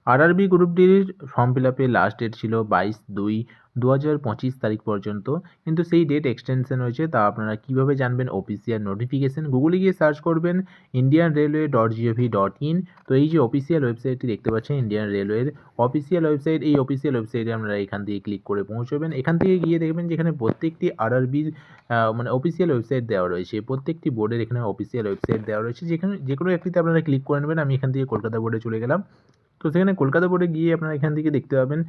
RRB group ডির form fill আপের last date ছিল 22/2/2025 তারিখ পর্যন্ত, কিন্তু সেই ডেট এক্সটেনশন হয়েছে। তা আপনারা কীভাবে জানবেন অফিসিয়াল নোটিফিকেশন? গুগলে গিয়ে সার্চ করবেন indianrailway.gov.in। তো এই যে অফিসিয়াল ওয়েবসাইটটি দেখতে পাচ্ছেন ইন্ডিয়ান রেলওয়ের অফিসিয়াল ওয়েবসাইট, এই অফিসিয়াল ওয়েবসাইটে আপনারা এখান থেকে ক্লিক করে পৌঁছবেন। এখান থেকে গিয়ে দেখবেন যেখানে প্রত্যেকটি আরআরবির মানে অফিসিয়াল ওয়েবসাইট দেওয়া রয়েছে। প্রত্যেকটি বোর্ডের এখানে অফিসিয়াল ওয়েবসাইট দেওয়া রয়েছে, যেখানে যে কোনো একটিতে আপনারা ক্লিক করে নেবেন। আমি এখান থেকে কলকাতা বোর্ডে চলে গেলাম। তো সেখানে কলকাতা বোর্ডে গিয়ে আপনারা এখান থেকে দেখতে পাবেন,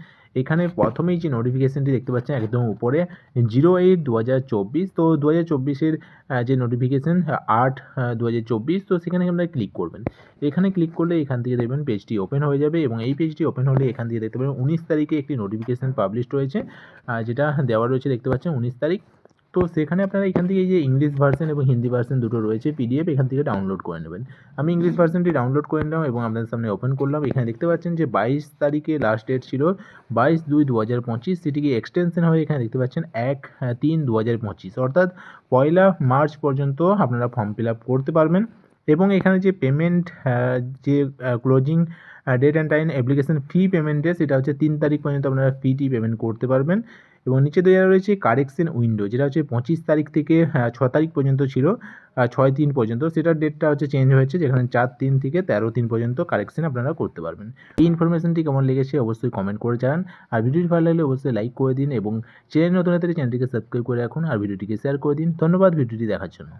এখানে প্রথমেই যে নোটিফিকেশানটি দেখতে পাচ্ছেন একদম উপরে 08/2024। তো 2024-এর যে নোটিফিকেশান 8/2024, তো সেখানে আপনারা ক্লিক করবেন। এখানে ক্লিক করলে এখান থেকে দেখবেন পেজটি ওপেন হয়ে যাবে, এবং এই পেজটি ওপেন হলে এখান থেকে দেখতে পাবেন 19 তারিখে একটি নোটিফিকেশান পাবলিশড হয়েছে, যেটা দেওয়া রয়েছে দেখতে পাচ্ছেন 19 তারিখ। তো সেখানে আপনারা এখান থেকে এই যে ইংলিশ ভার্সন এবং হিন্দি ভার্সন দুটো রয়েছে পিডিএফ, এখান থেকে ডাউনলোড করে নেবেন। আমি ইংলিশ ভার্সনটি ডাউনলোড করে নিলাম এবং আপনাদের সামনে ওপেন করলাম। এখানে দেখতে পাচ্ছেন যে 22 তারিখে লাস্ট ডেট ছিল 22/2/2025, সেটিকে এক্সটেনশন হয়ে এখানে দেখতে পাচ্ছেন 1/3/2025, অর্থাৎ 1 মার্চ পর্যন্ত আপনারা ফর্ম ফিল আপ করতে পারবেন। এবং এখানে যে পেমেন্ট, যে closing date and time application fee পেমেন্টে, সেটা হচ্ছে 3 তারিখ পর্যন্ত আপনারা ফিটি পেমেন্ট করতে পারবেন। এবং নিচে দেওয়া রয়েছে কারেকশন উইন্ডো, যেটা হচ্ছে 25 তারিখ থেকে 6 তারিখ পর্যন্ত ছিল, 6/3 পর্যন্ত। সেটার ডেটটা হচ্ছে চেঞ্জ হয়েছে, যেখানে 4/3 থেকে 13/3 পর্যন্ত কারেকশন আপনারা করতে পারবেন। এই ইনফরমেশনটি কেমন লেগেছে অবশ্যই কমেন্ট করে জানান, আর ভিডিওটি ভালো লাগলে অবশ্যই লাইক করে দিন, এবং চ্যানেল নতুন হলে চ্যানেলটিকে সাবস্ক্রাইব করে রাখুন, আর ভিডিওটিকে শেয়ার করে দিন। ধন্যবাদ ভিডিওটি দেখার জন্য।